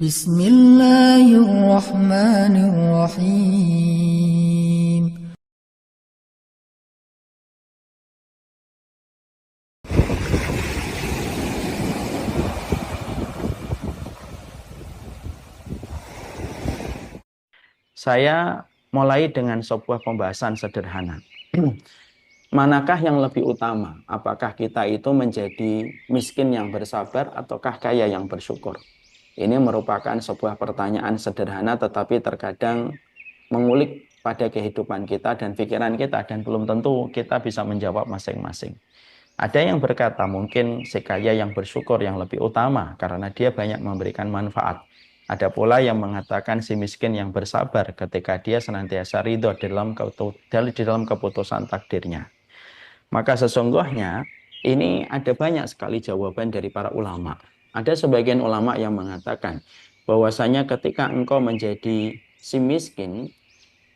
Bismillahirrahmanirrahim. Saya mulai dengan sebuah pembahasan sederhana. Manakah yang lebih utama? Apakah kita itu menjadi miskin yang bersabar ataukah kaya yang bersyukur? Ini merupakan sebuah pertanyaan sederhana tetapi terkadang mengulik pada kehidupan kita dan pikiran kita dan belum tentu kita bisa menjawab masing-masing. Ada yang berkata mungkin si kaya yang bersyukur yang lebih utama karena dia banyak memberikan manfaat. Ada pula yang mengatakan si miskin yang bersabar ketika dia senantiasa ridho di dalam keputusan takdirnya. Maka sesungguhnya ini ada banyak sekali jawaban dari para ulama. Ada sebagian ulama yang mengatakan bahwasanya ketika engkau menjadi si miskin,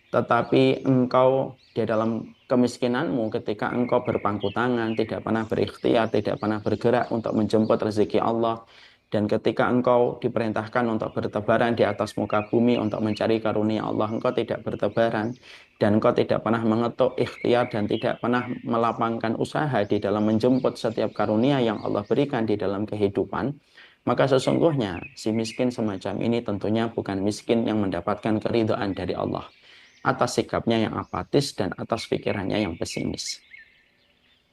tetapi engkau di dalam kemiskinanmu ketika engkau berpangku tangan, tidak pernah berikhtiar, tidak pernah bergerak untuk menjemput rezeki Allah, dan ketika engkau diperintahkan untuk bertebaran di atas muka bumi untuk mencari karunia Allah, engkau tidak bertebaran, dan engkau tidak pernah mengetuk ikhtiar dan tidak pernah melapangkan usaha di dalam menjemput setiap karunia yang Allah berikan di dalam kehidupan, maka sesungguhnya si miskin semacam ini tentunya bukan miskin yang mendapatkan keridhaan dari Allah atas sikapnya yang apatis dan atas pikirannya yang pesimis.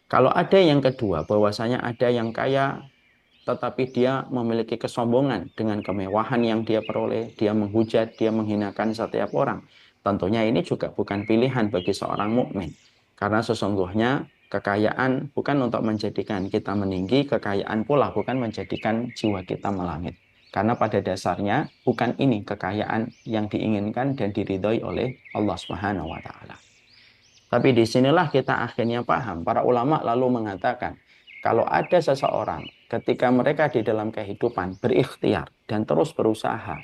Kalau ada yang kedua, bahwasanya ada yang kaya tetapi dia memiliki kesombongan dengan kemewahan yang dia peroleh, dia menghujat, dia menghinakan setiap orang. Tentunya ini juga bukan pilihan bagi seorang mukmin. Karena sesungguhnya kekayaan bukan untuk menjadikan kita meninggi, kekayaan pula bukan menjadikan jiwa kita melangit. Karena pada dasarnya bukan ini kekayaan yang diinginkan dan diridhoi oleh Allah Subhanahu wa taala. Tapi disinilah kita akhirnya paham. Para ulama lalu mengatakan, kalau ada seseorang ketika mereka di dalam kehidupan berikhtiar dan terus berusaha,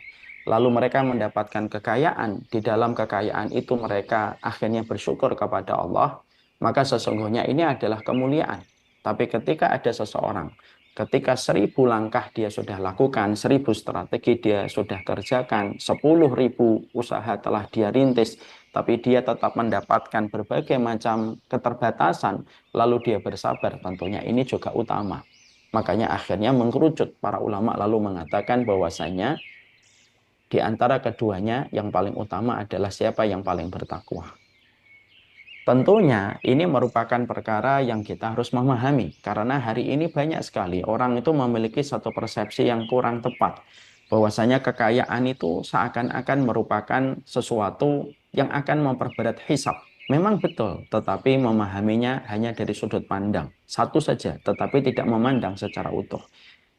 lalu mereka mendapatkan kekayaan, di dalam kekayaan itu mereka akhirnya bersyukur kepada Allah, maka sesungguhnya ini adalah kemuliaan. Tapi ketika ada seseorang, ketika 1.000 langkah dia sudah lakukan, 1.000 strategi dia sudah kerjakan, 10.000 usaha telah dia rintis, tapi dia tetap mendapatkan berbagai macam keterbatasan, lalu dia bersabar, tentunya ini juga utama. Makanya akhirnya mengkerucut para ulama lalu mengatakan bahwasanya di antara keduanya yang paling utama adalah siapa yang paling bertakwa. Tentunya ini merupakan perkara yang kita harus memahami karena hari ini banyak sekali orang itu memiliki satu persepsi yang kurang tepat bahwasanya kekayaan itu seakan-akan merupakan sesuatu yang akan memperberat hisab. Memang betul, tetapi memahaminya hanya dari sudut pandang satu saja, tetapi tidak memandang secara utuh.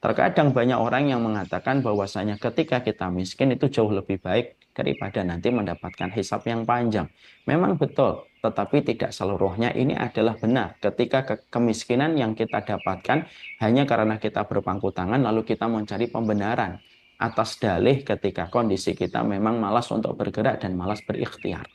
Terkadang banyak orang yang mengatakan bahwasanya ketika kita miskin itu jauh lebih baik daripada nanti mendapatkan hisab yang panjang. Memang betul, tetapi tidak seluruhnya ini adalah benar. Ketika kemiskinan yang kita dapatkan hanya karena kita berpangku tangan lalu kita mencari pembenaran atas dalih ketika kondisi kita memang malas untuk bergerak dan malas berikhtiar.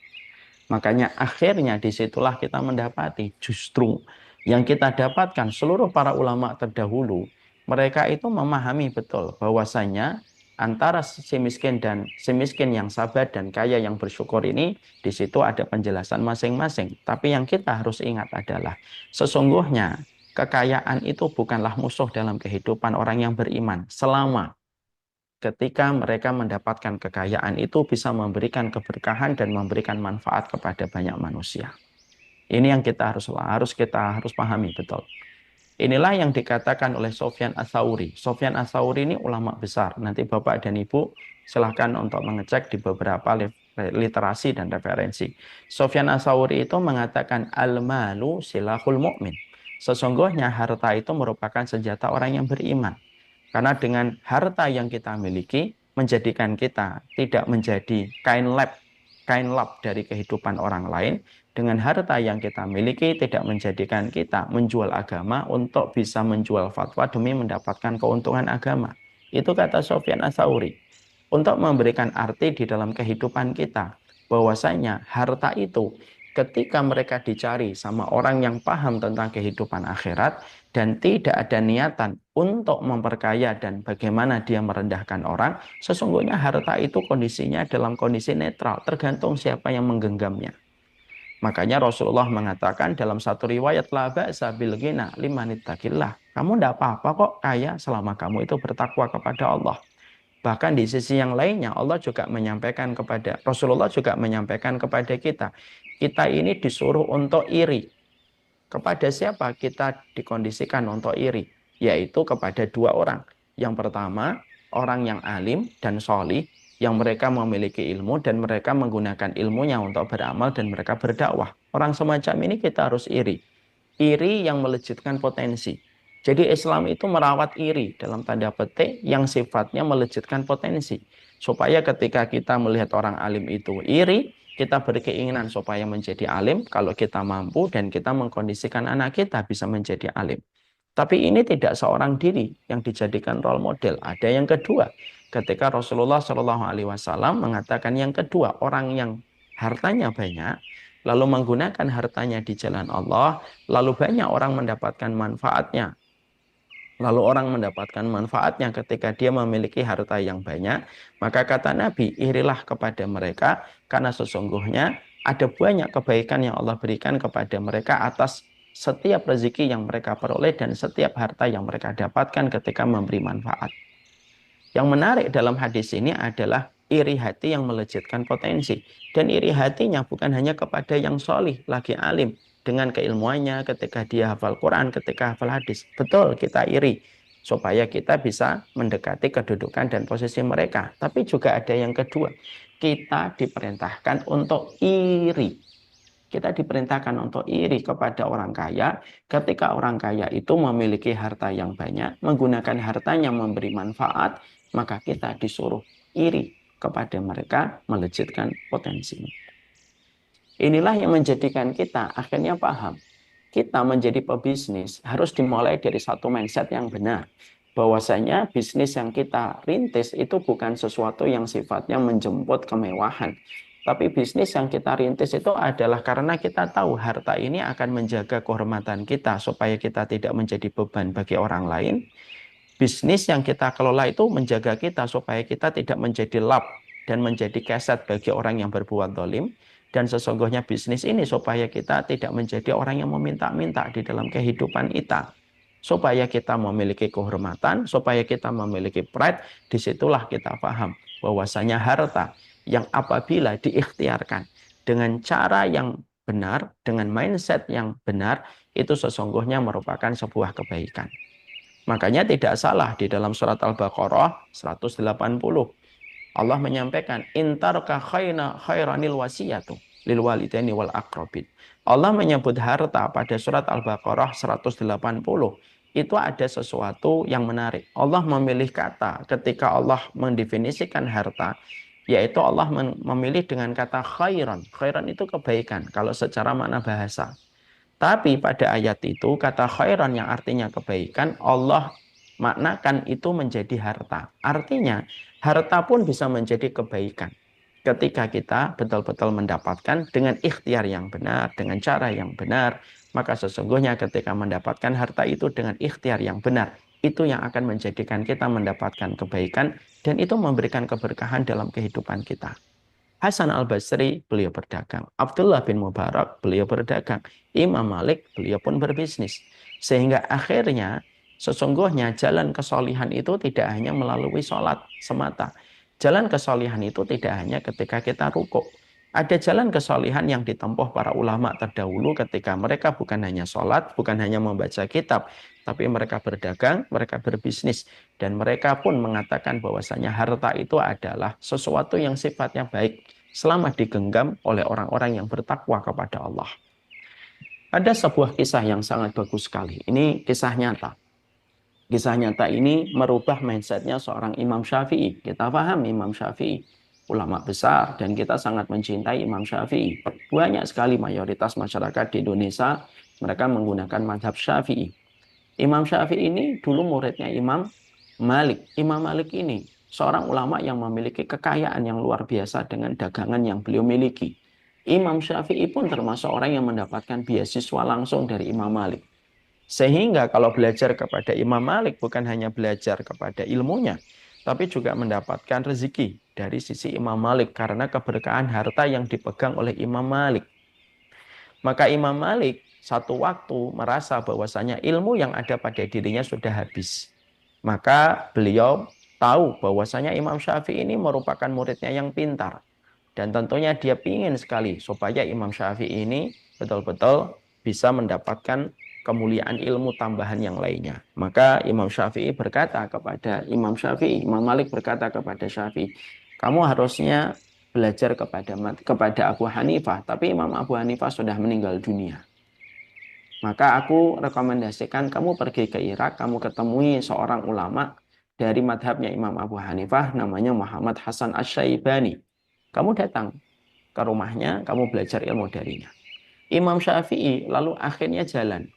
Makanya akhirnya disitulah kita mendapati justru yang kita dapatkan seluruh para ulama terdahulu, mereka itu memahami betul bahwasanya antara si miskin dan si miskin yang sabar dan kaya yang bersyukur ini, di situ ada penjelasan masing-masing. Tapi yang kita harus ingat adalah sesungguhnya kekayaan itu bukanlah musuh dalam kehidupan orang yang beriman selama ketika mereka mendapatkan kekayaan itu bisa memberikan keberkahan dan memberikan manfaat kepada banyak manusia. Ini yang kita harus pahami betul. Inilah yang dikatakan oleh Sufyan Ats-Tsauri. Sufyan Ats-Tsauri ini ulama besar. Nanti Bapak dan Ibu silahkan untuk mengecek di beberapa literasi dan referensi. Sufyan Ats-Tsauri itu mengatakan al-malu silahul mu'min. Sesungguhnya harta itu merupakan senjata orang yang beriman. Karena dengan harta yang kita miliki, menjadikan kita tidak menjadi kain lap dari kehidupan orang lain. Dengan harta yang kita miliki, tidak menjadikan kita menjual agama untuk bisa menjual fatwa demi mendapatkan keuntungan agama. Itu kata Sufyan Ats-Tsauri. Untuk memberikan arti di dalam kehidupan kita, bahwasanya harta itu ketika mereka dicari sama orang yang paham tentang kehidupan akhirat, dan tidak ada niatan untuk memperkaya dan bagaimana dia merendahkan orang, sesungguhnya harta itu kondisinya dalam kondisi netral, tergantung siapa yang menggenggamnya. Makanya Rasulullah mengatakan dalam satu riwayat, la ba'sa bil ghina liman ittaqillah. Kamu tidak apa-apa kok kaya selama kamu itu bertakwa kepada Allah. Bahkan di sisi yang lainnya Allah juga menyampaikan kepada Rasulullah juga menyampaikan kepada kita, kita ini disuruh untuk iri. Kepada siapa kita dikondisikan untuk iri? Yaitu kepada dua orang. Yang pertama, orang yang alim dan solih, yang mereka memiliki ilmu dan mereka menggunakan ilmunya untuk beramal dan mereka berdakwah. Orang semacam ini kita harus iri. Iri yang melejitkan potensi. Jadi Islam itu merawat iri dalam tanda petik yang sifatnya melejitkan potensi. Supaya ketika kita melihat orang alim itu iri, kita berkeinginan supaya menjadi alim kalau kita mampu dan kita mengkondisikan anak kita bisa menjadi alim. Tapi ini tidak seorang diri yang dijadikan role model. Ada yang kedua. Ketika Rasulullah Shallallahu Alaihi Wasallam mengatakan yang kedua, orang yang hartanya banyak, lalu menggunakan hartanya di jalan Allah, lalu banyak orang mendapatkan manfaatnya. Lalu orang mendapatkan manfaatnya ketika dia memiliki harta yang banyak, maka kata Nabi, irilah kepada mereka, karena sesungguhnya ada banyak kebaikan yang Allah berikan kepada mereka atas setiap rezeki yang mereka peroleh dan setiap harta yang mereka dapatkan ketika memberi manfaat. Yang menarik dalam hadis ini adalah iri hati yang melejitkan potensi. Dan iri hatinya bukan hanya kepada yang solih, lagi alim. Dengan keilmuannya ketika dia hafal Quran, ketika hafal hadis. Betul, kita iri. Supaya kita bisa mendekati kedudukan dan posisi mereka. Tapi juga ada yang kedua. Kita diperintahkan untuk iri. Kita diperintahkan untuk iri kepada orang kaya ketika orang kaya itu memiliki harta yang banyak, menggunakan hartanya memberi manfaat, maka kita disuruh iri kepada mereka, melejitkan potensi. Inilah yang menjadikan kita akhirnya paham. Kita menjadi pebisnis harus dimulai dari satu mindset yang benar. Bahwasanya bisnis yang kita rintis itu bukan sesuatu yang sifatnya menjemput kemewahan. Tapi bisnis yang kita rintis itu adalah karena kita tahu harta ini akan menjaga kehormatan kita supaya kita tidak menjadi beban bagi orang lain. Bisnis yang kita kelola itu menjaga kita supaya kita tidak menjadi lap dan menjadi keset bagi orang yang berbuat zalim. Dan sesungguhnya bisnis ini supaya kita tidak menjadi orang yang meminta-minta di dalam kehidupan kita. Supaya kita memiliki kehormatan, supaya kita memiliki pride, disitulah kita paham bahwasanya harta yang apabila diikhtiarkan dengan cara yang benar, dengan mindset yang benar, itu sesungguhnya merupakan sebuah kebaikan. Makanya tidak salah di dalam surat Al-Baqarah 180. Allah menyampaikan, intarka khairanil wasiyatu lil walidaini wal aqrabin. Allah menyebut harta pada surat Al-Baqarah 180. Itu ada sesuatu yang menarik. Allah memilih kata ketika Allah mendefinisikan harta, yaitu Allah memilih dengan kata khairan. Khairan itu kebaikan kalau secara makna bahasa. Tapi pada ayat itu kata khairan yang artinya kebaikan, Allah maknakan itu menjadi harta. Artinya harta pun bisa menjadi kebaikan. Ketika kita betul-betul mendapatkan dengan ikhtiar yang benar, dengan cara yang benar, maka sesungguhnya ketika mendapatkan harta itu dengan ikhtiar yang benar, itu yang akan menjadikan kita mendapatkan kebaikan dan itu memberikan keberkahan dalam kehidupan kita. Hasan al-Basri, beliau berdagang. Abdullah bin Mubarak, beliau berdagang. Imam Malik, beliau pun berbisnis. Sehingga akhirnya sesungguhnya jalan kesolihan itu tidak hanya melalui sholat semata. Jalan kesolihan itu tidak hanya ketika kita rukuk. Ada jalan kesolihan yang ditempuh para ulama terdahulu ketika mereka bukan hanya sholat, bukan hanya membaca kitab, tapi mereka berdagang, mereka berbisnis. Dan mereka pun mengatakan bahwasanya harta itu adalah sesuatu yang sifatnya baik selama digenggam oleh orang-orang yang bertakwa kepada Allah. Ada sebuah kisah yang sangat bagus sekali. Ini kisah nyata. Kisah nyata ini merubah mindsetnya seorang Imam Syafi'i. Kita paham Imam Syafi'i, ulama besar, dan kita sangat mencintai Imam Syafi'i. Banyak sekali mayoritas masyarakat di Indonesia, mereka menggunakan mazhab Syafi'i. Imam Syafi'i ini dulu muridnya Imam Malik. Imam Malik ini seorang ulama yang memiliki kekayaan yang luar biasa dengan dagangan yang beliau miliki. Imam Syafi'i pun termasuk orang yang mendapatkan beasiswa langsung dari Imam Malik. Sehingga kalau belajar kepada Imam Malik bukan hanya belajar kepada ilmunya, tapi juga mendapatkan rezeki dari sisi Imam Malik karena keberkahan harta yang dipegang oleh Imam Malik. Maka Imam Malik satu waktu merasa bahwasanya ilmu yang ada pada dirinya sudah habis. Maka beliau tahu bahwasanya Imam Syafi'i ini merupakan muridnya yang pintar. Dan tentunya dia ingin sekali supaya Imam Syafi'i ini betul-betul bisa mendapatkan kemuliaan ilmu tambahan yang lainnya. Maka Imam Syafi'i berkata kepada Imam Syafi'i, Imam Malik berkata kepada Syafi'i, kamu harusnya belajar kepada Abu Hanifah, tapi Imam Abu Hanifah sudah meninggal dunia. Maka aku rekomendasikan kamu pergi ke Irak, kamu ketemui seorang ulama dari madhabnya Imam Abu Hanifah, namanya Muhammad Hasan Asy-Syaibani. Kamu datang ke rumahnya, kamu belajar ilmu darinya. Imam Syafi'i lalu akhirnya jalan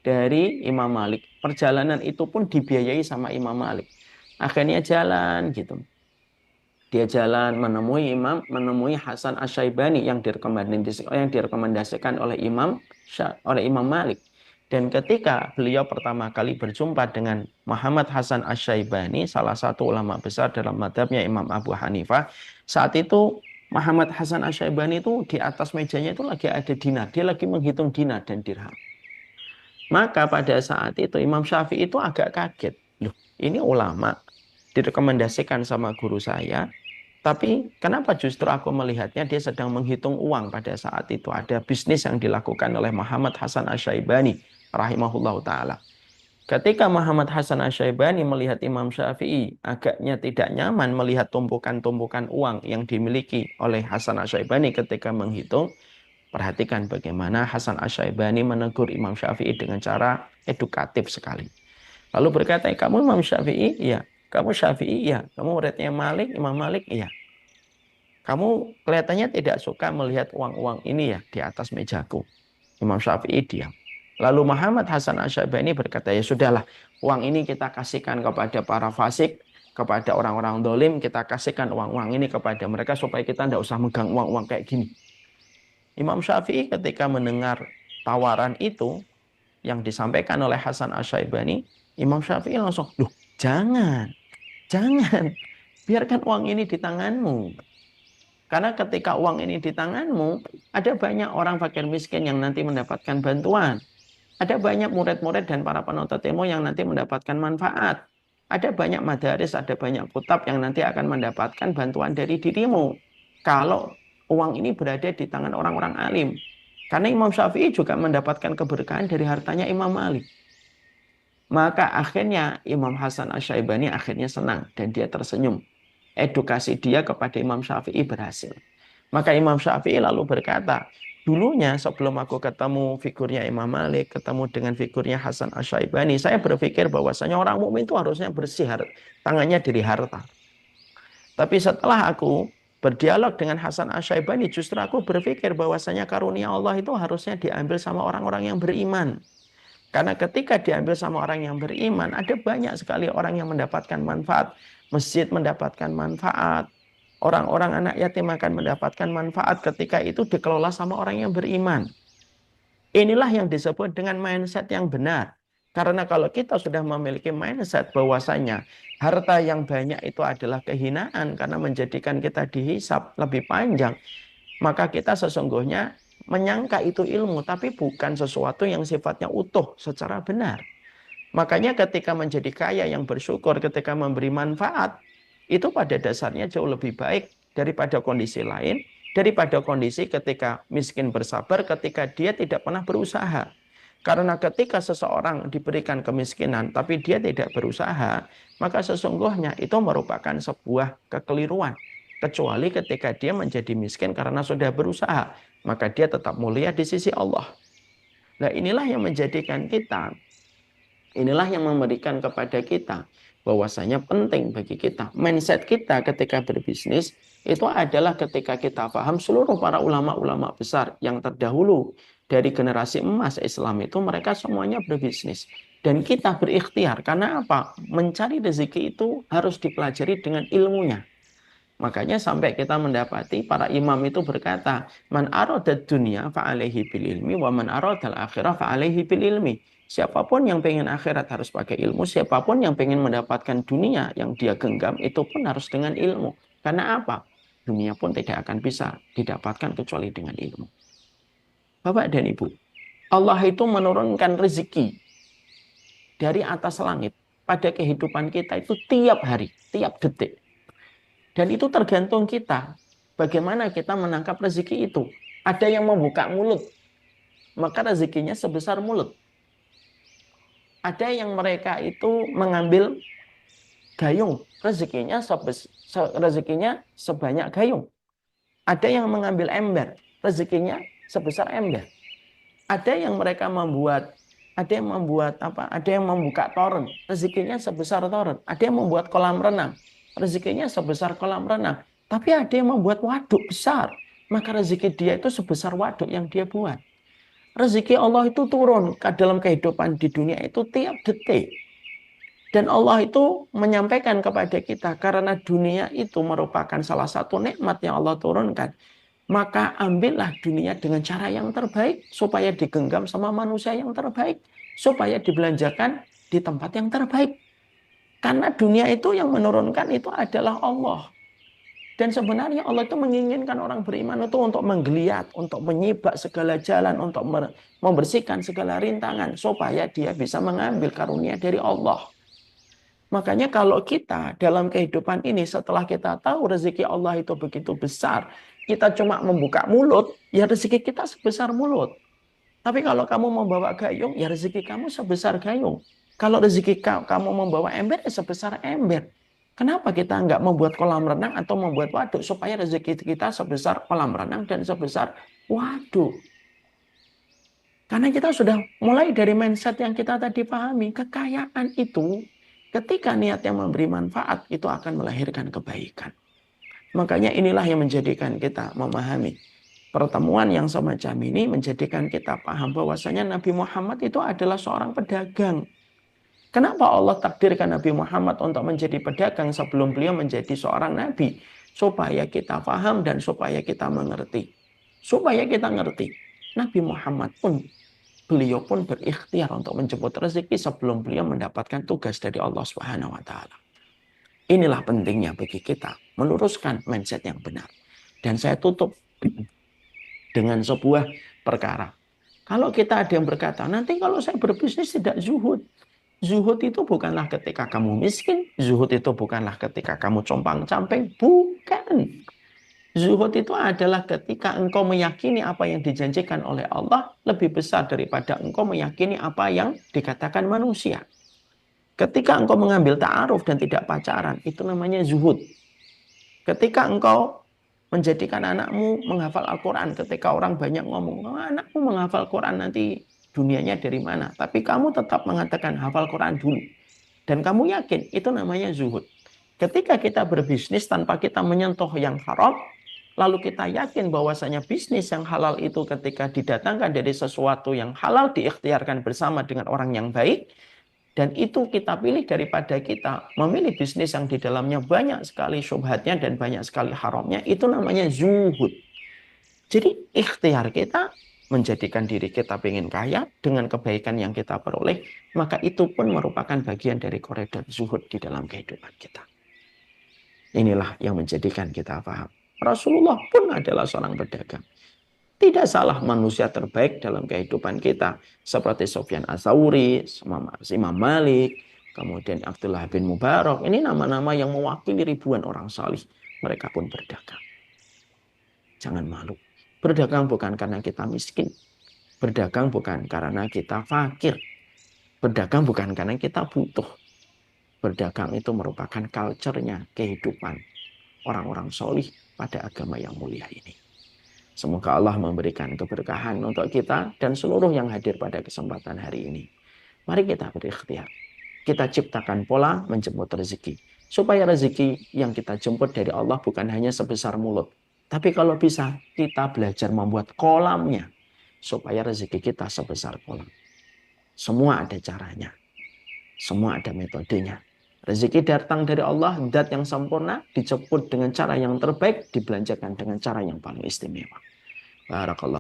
dari Imam Malik. Perjalanan itu pun dibiayai sama Imam Malik. Akhirnya jalan gitu. Dia jalan menemui Hasan Asy-Syaibani yang direkomendasikan oleh Imam Malik. Dan ketika beliau pertama kali berjumpa dengan Muhammad Hasan Asy-Syaibani, salah satu ulama besar dalam madhabnya Imam Abu Hanifah, saat itu Muhammad Hasan Asy-Syaibani itu di atas mejanya itu lagi ada dinar. Dia lagi menghitung dinar dan dirham. Maka pada saat itu Imam Syafi'i itu agak kaget. Loh, ini ulama direkomendasikan sama guru saya, tapi kenapa justru aku melihatnya dia sedang menghitung uang pada saat itu. Ada bisnis yang dilakukan oleh Muhammad Hasan Asy-Syaibani rahimahullahu ta'ala. Ketika Muhammad Hasan Asy-Syaibani melihat Imam Syafi'i agaknya tidak nyaman melihat tumpukan-tumpukan uang yang dimiliki oleh Hasan Asy-Syaibani ketika menghitung, perhatikan bagaimana Hasan Asy-Syaibani menegur Imam Syafi'i dengan cara edukatif sekali. Lalu berkata, kamu Imam Syafi'i? Iya. Kamu Syafi'i? Iya. Kamu muridnya Malik, Imam Malik? Iya. Kamu kelihatannya tidak suka melihat uang-uang ini ya di atas mejaku. Imam Syafi'i diam. Lalu Muhammad Hasan Asy-Syaibani berkata, ya sudahlah, uang ini kita kasihkan kepada para fasik, kepada orang-orang dolim, kita kasihkan uang-uang ini kepada mereka supaya kita tidak usah megang uang-uang kayak gini. Imam Syafi'i ketika mendengar tawaran itu yang disampaikan oleh Hasan Asy-Syaibani, Imam Syafi'i langsung, loh jangan, biarkan uang ini di tanganmu. Karena ketika uang ini di tanganmu, ada banyak orang fakir miskin yang nanti mendapatkan bantuan. Ada banyak murid-murid dan para penuntut ilmu yang nanti mendapatkan manfaat. Ada banyak madaris, ada banyak kutab yang nanti akan mendapatkan bantuan dari dirimu. Kalau uang ini berada di tangan orang-orang alim. Karena Imam Syafi'i juga mendapatkan keberkahan dari hartanya Imam Malik. Maka akhirnya Imam Hasan Asy-Syaibani akhirnya senang dan dia tersenyum. Edukasi dia kepada Imam Syafi'i berhasil. Maka Imam Syafi'i lalu berkata, dulunya sebelum aku ketemu figurnya Imam Malik, ketemu dengan figurnya Hasan Asy-Syaibani, saya berpikir bahwasanya orang mukmin itu harusnya bersih tangannya dari harta. Tapi setelah aku berdialog dengan Hasan Asy-Syaibani, justru aku berpikir bahwasanya karunia Allah itu harusnya diambil sama orang-orang yang beriman. Karena ketika diambil sama orang yang beriman, ada banyak sekali orang yang mendapatkan manfaat. Masjid mendapatkan manfaat. Orang-orang anak yatim akan mendapatkan manfaat ketika itu dikelola sama orang yang beriman. Inilah yang disebut dengan mindset yang benar. Karena kalau kita sudah memiliki mindset bahwasanya harta yang banyak itu adalah kehinaan karena menjadikan kita dihisap lebih panjang, maka kita sesungguhnya menyangka itu ilmu, tapi bukan sesuatu yang sifatnya utuh secara benar. Makanya ketika menjadi kaya yang bersyukur, ketika memberi manfaat, itu pada dasarnya jauh lebih baik daripada kondisi lain, daripada kondisi ketika miskin bersabar, ketika dia tidak pernah berusaha. Karena ketika seseorang diberikan kemiskinan, tapi dia tidak berusaha, maka sesungguhnya itu merupakan sebuah kekeliruan. Kecuali ketika dia menjadi miskin karena sudah berusaha, maka dia tetap mulia di sisi Allah. Nah, inilah yang menjadikan kita, inilah yang memberikan kepada kita bahwasanya penting bagi kita. Mindset kita ketika berbisnis itu adalah ketika kita paham seluruh para ulama-ulama besar yang terdahulu dari generasi emas Islam itu mereka semuanya berbisnis. Dan kita berikhtiar. Karena apa? Mencari rezeki itu harus dipelajari dengan ilmunya. Makanya sampai kita mendapati para imam itu berkata, man aradad dunya fa'alaihi bil ilmi wa man aradal akhirah fa'alaihi bil ilmi. Siapapun yang pengen akhirat harus pakai ilmu, siapapun yang pengen mendapatkan dunia yang dia genggam itu pun harus dengan ilmu. Karena apa? Dunia pun tidak akan bisa didapatkan kecuali dengan ilmu. Bapak dan Ibu, Allah itu menurunkan rezeki dari atas langit pada kehidupan kita itu tiap hari, tiap detik. Dan itu tergantung kita. Bagaimana kita menangkap rezeki itu. Ada yang membuka mulut, maka rezekinya sebesar mulut. Ada yang mereka itu mengambil gayung, rezekinya sebanyak gayung. Ada yang mengambil ember, rezekinya sebesar ember. Ada yang mereka membuat, ada yang membuat apa? Ada yang membuka toren, rezekinya sebesar toren. Ada yang membuat kolam renang, rezekinya sebesar kolam renang. Tapi ada yang membuat waduk besar, maka rezeki dia itu sebesar waduk yang dia buat. Rezeki Allah itu turun ke dalam kehidupan di dunia itu tiap detik. Dan Allah itu menyampaikan kepada kita karena dunia itu merupakan salah satu nikmat yang Allah turunkan. Maka ambillah dunia dengan cara yang terbaik supaya digenggam sama manusia yang terbaik. Supaya dibelanjakan di tempat yang terbaik. Karena dunia itu yang menurunkan itu adalah Allah. Dan sebenarnya Allah itu menginginkan orang beriman itu untuk menggeliat, untuk menyibak segala jalan, untuk membersihkan segala rintangan. Supaya dia bisa mengambil karunia dari Allah. Makanya kalau kita dalam kehidupan ini setelah kita tahu rezeki Allah itu begitu besar, kita cuma membuka mulut, ya rezeki kita sebesar mulut. Tapi kalau kamu membawa gayung, ya rezeki kamu sebesar gayung. Kalau rezeki kamu membawa ember, ya sebesar ember. Kenapa kita nggak membuat kolam renang atau membuat waduk supaya rezeki kita sebesar kolam renang dan sebesar waduk? Karena kita sudah mulai dari mindset yang kita tadi pahami, kekayaan itu ketika niatnya memberi manfaat itu akan melahirkan kebaikan. Makanya inilah yang menjadikan kita memahami pertemuan yang semacam ini menjadikan kita paham bahwasanya Nabi Muhammad itu adalah seorang pedagang. Kenapa Allah takdirkan Nabi Muhammad untuk menjadi pedagang sebelum beliau menjadi seorang nabi? Supaya kita paham dan supaya kita mengerti. Supaya kita ngerti. Nabi Muhammad pun beliau pun berikhtiar untuk menjemput rezeki sebelum beliau mendapatkan tugas dari Allah Subhanahu wa taala. Inilah pentingnya bagi kita meluruskan mindset yang benar. Dan saya tutup dengan sebuah perkara. Kalau kita ada yang berkata, nanti kalau saya berbisnis tidak zuhud. Zuhud itu bukanlah ketika kamu miskin. Zuhud itu bukanlah ketika kamu compang-camping. Bukan. Zuhud itu adalah ketika engkau meyakini apa yang dijanjikan oleh Allah lebih besar daripada engkau meyakini apa yang dikatakan manusia. Ketika engkau mengambil ta'aruf dan tidak pacaran, itu namanya zuhud. Ketika engkau menjadikan anakmu menghafal Al-Quran, ketika orang banyak ngomong, oh, anakmu menghafal Quran nanti dunianya dari mana? Tapi kamu tetap mengatakan hafal Quran dulu. Dan kamu yakin, itu namanya zuhud. Ketika kita berbisnis tanpa kita menyentuh yang haram, lalu kita yakin bahwasanya bisnis yang halal itu ketika didatangkan dari sesuatu yang halal diikhtiarkan bersama dengan orang yang baik, dan itu kita pilih daripada kita memilih bisnis yang di dalamnya banyak sekali syubhatnya dan banyak sekali haramnya, itu namanya zuhud. Jadi ikhtiar kita menjadikan diri kita ingin kaya dengan kebaikan yang kita peroleh, maka itu pun merupakan bagian dari koridor zuhud di dalam kehidupan kita. Inilah yang menjadikan kita paham. Rasulullah pun adalah seorang pedagang. Tidak salah manusia terbaik dalam kehidupan kita. Seperti Sufyan Ats-Tsauri, Imam Malik, kemudian Abdullah bin Mubarak. Ini nama-nama yang mewakili ribuan orang salih. Mereka pun berdagang. Jangan malu. Berdagang bukan karena kita miskin. Berdagang bukan karena kita fakir. Berdagang bukan karena kita butuh. Berdagang itu merupakan culture-nya, kehidupan orang-orang solih pada agama yang mulia ini. Semoga Allah memberikan keberkahan untuk kita dan seluruh yang hadir pada kesempatan hari ini. Mari kita berikhtiar. Kita ciptakan pola menjemput rezeki. Supaya rezeki yang kita jemput dari Allah bukan hanya sebesar mulut. Tapi kalau bisa, kita belajar membuat kolamnya. Supaya rezeki kita sebesar kolam. Semua ada caranya. Semua ada metodenya. Rezeki datang dari Allah, zat yang sempurna, dijemput dengan cara yang terbaik, dibelanjakan dengan cara yang paling istimewa. Barakallah.